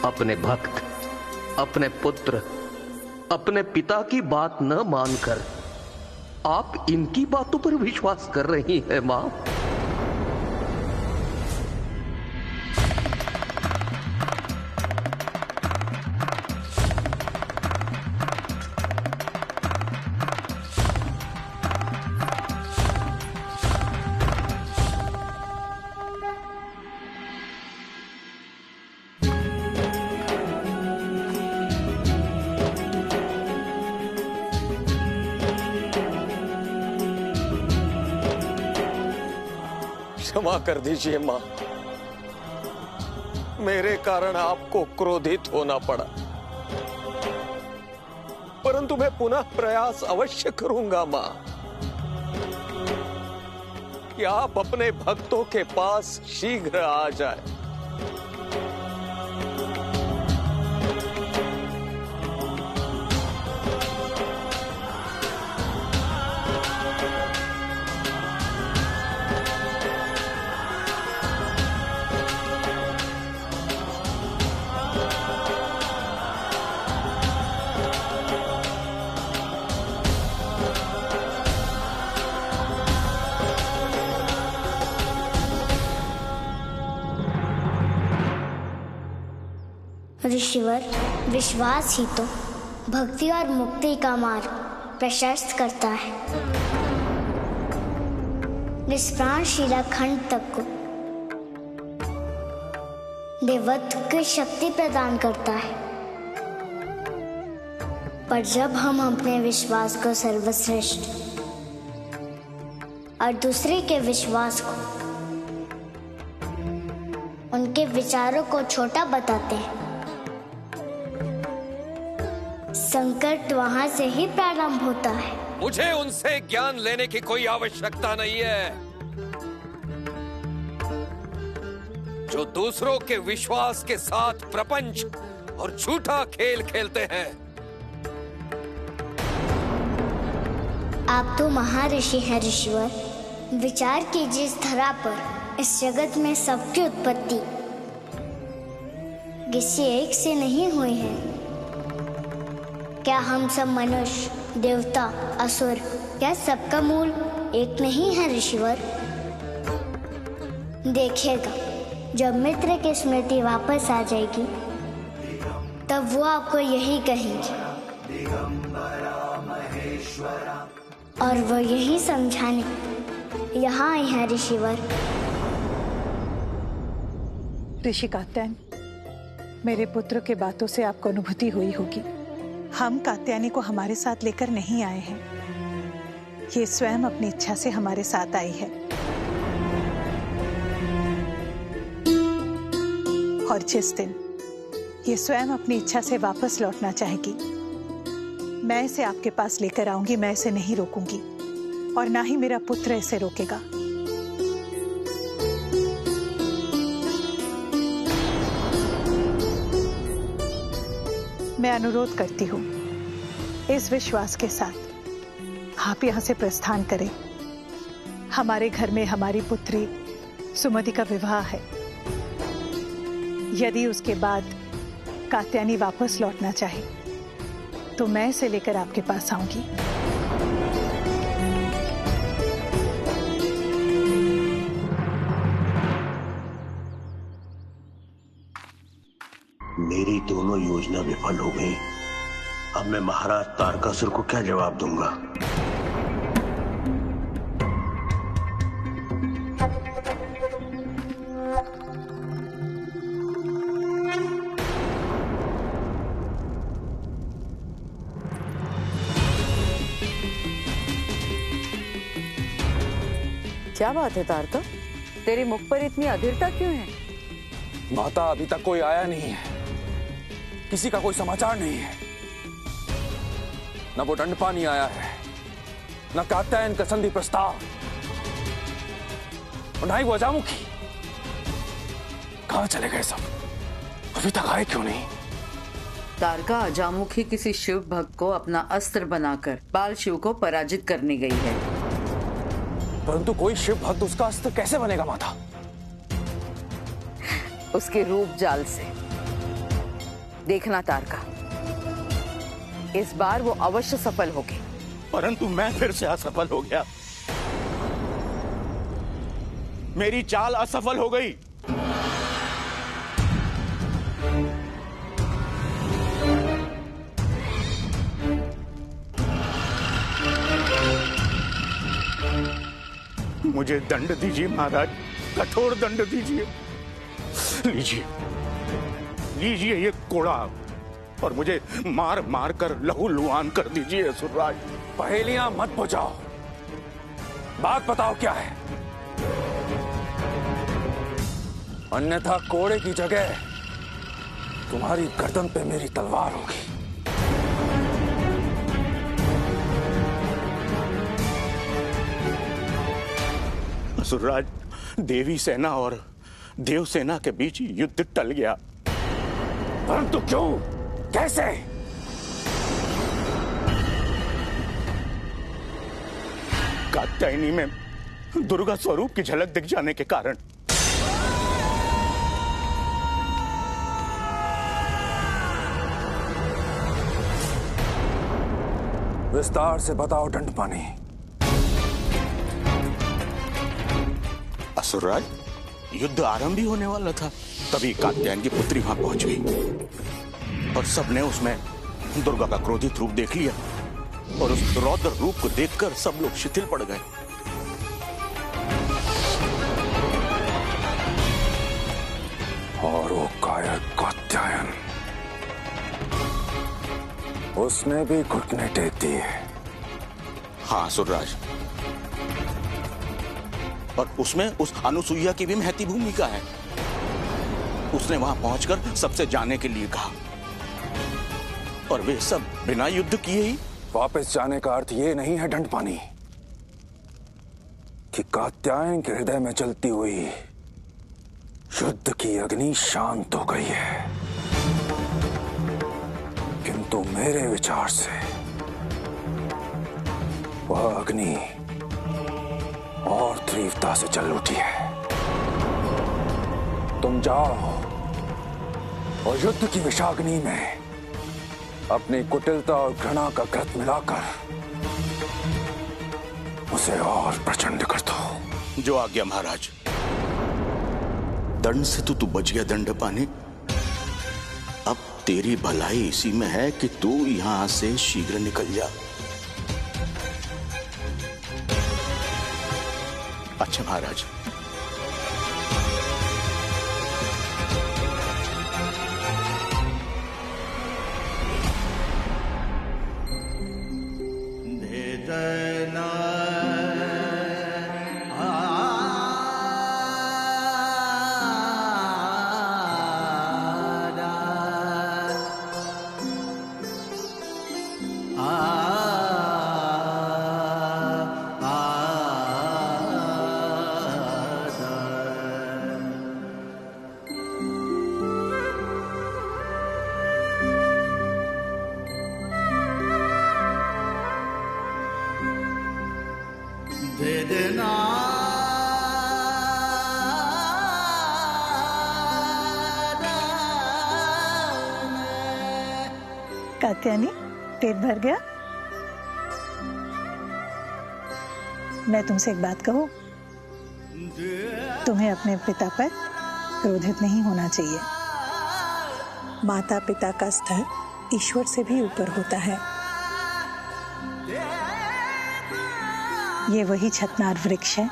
अपने भक्त, अपने पुत्र, अपने पिता की बात न मानकर आप इनकी बातों पर विश्वास कर रही हैं मां। क्षमा कर दीजिए मां, मेरे कारण आपको क्रोधित होना पड़ा, परंतु मैं पुनः प्रयास अवश्य करूंगा मां कि आप अपने भक्तों के पास शीघ्र आ जाए। ऋषिवर, विश्वास ही तो भक्ति और मुक्ति का मार्ग प्रशस्त करता है। निष्प्राण शिलाखंड तक को देवत्व की शक्ति प्रदान करता है, पर जब हम अपने विश्वास को सर्वश्रेष्ठ और दूसरे के विश्वास को, उनके विचारों को छोटा बताते हैं, संकट वहां से ही प्रारंभ होता है। मुझे उनसे ज्ञान लेने की कोई आवश्यकता नहीं है जो दूसरों के विश्वास के साथ प्रपंच और झूठा खेल खेलते हैं। आप तो महर्षि हैं ऋषिवर। विचार कीजिए, इस धरा पर, इस जगत में सबकी उत्पत्ति किसी एक से नहीं हुई है। क्या हम सब मनुष्य, देवता, असुर, क्या सबका मूल एक नहीं है ऋषिवर? देखिएगा, जब मित्र की स्मृति वापस आ जाएगी तब वो आपको यही कहेंगे और वो यही समझाने यहाँ आए हैं ऋषिवर। ऋषि कात्यायन, मेरे पुत्र के बातों से आपको अनुभूति हुई होगी। हम कात्यायनी को हमारे साथ लेकर नहीं आए हैं, ये स्वयं अपनी इच्छा से हमारे साथ आई है। और जिस दिन ये स्वयं अपनी इच्छा से वापस लौटना चाहेगी, मैं इसे आपके पास लेकर आऊंगी। मैं इसे नहीं रोकूंगी और ना ही मेरा पुत्र इसे रोकेगा। मैं अनुरोध करती हूँ, इस विश्वास के साथ आप यहाँ से प्रस्थान करें। हमारे घर में हमारी पुत्री सुमति का विवाह है। यदि उसके बाद कात्यायनी वापस लौटना चाहे तो मैं इसे लेकर आपके पास आऊंगी। मेरी दोनों योजना विफल हो गई। अब मैं महाराज तारकासुर को क्या जवाब दूंगा? क्या बात है तारका, तेरे मुख पर इतनी अधीरता क्यों है? माता, अभी तक कोई आया नहीं है, किसी का कोई समाचार नहीं है। न वो दंडपानी आया है, न कात्यायन का संधि प्रस्ताव। और ना ही वो अजामुखी। कहां चले गए सब? अभी तक आए क्यों नहीं? तारका, अजामुखी किसी शिव भक्त को अपना अस्त्र बनाकर बाल शिव को पराजित करने गई है। परंतु कोई शिव भक्त उसका अस्त्र कैसे बनेगा माता? उसके रूप जाल से। देखना तारका, इस बार वो अवश्य सफल होगी। परंतु मैं फिर से असफल हो गया। मेरी चाल असफल हो गई। मुझे दंड दीजिए महाराज, कठोर दंड दीजिए। लीजिए लीजिए ये कोड़ा और मुझे मार मार कर लहू लुहान कर दीजिए असुरराज। पहेलियां मत बुझाओ, बात बताओ क्या है? अन्यथा कोड़े की जगह तुम्हारी गर्दन पे मेरी तलवार होगी। असुरराज, देवी सेना और देव सेना के बीच युद्ध टल गया। परंतु क्यों, कैसे? कात्यायनी में दुर्गा स्वरूप की झलक दिख जाने के कारण। विस्तार से बताओ दंडपानी। असुरराज, युद्ध आरंभ ही होने वाला था, तभी कात्यायन की पुत्री वहां पहुंच गई और सबने उसमें दुर्गा का क्रोधित रूप देख लिया और उस रौद्र रूप को देखकर सब लोग शिथिल पड़ गए। और वो कायर कात्यायन, उसने भी घुटने टेक दिए। हाँ असुरराज, और उसमें उस अनुसुईया की भी महती भूमिका है। उसने वहां पहुंचकर सबसे जाने के लिए कहा और वे सब बिना युद्ध किए ही वापस जाने का अर्थ ये नहीं है दंडपानी कि कात्यायन के हृदय में जलती हुई युद्ध की अग्नि शांत हो गई है, किंतु मेरे विचार से वह अग्नि और तीव्रता से जल उठी है। तुम जाओ और युद्ध की विषाग्नि में अपनी कुटिलता और घृणा का घृत मिलाकर उसे और प्रचंड कर दो। जो आज्ञा महाराज। दंड से तो तू बच गया दंडपानी। अब तेरी भलाई इसी में है कि तू यहां से शीघ्र निकल जा। अच्छा महाराज। कात्यायनी, पेट भर गया? मैं तुमसे एक बात कहूं, तुम्हें अपने पिता पर क्रोधित नहीं होना चाहिए। माता पिता का स्तर ईश्वर से भी ऊपर होता है। ये वही छतनार वृक्ष है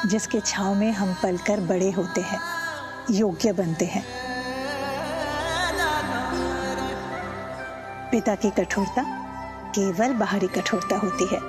जिसके छांव में हम पलकर बड़े होते हैं, योग्य बनते हैं। पिता की कठोरता केवल बाहरी कठोरता होती है,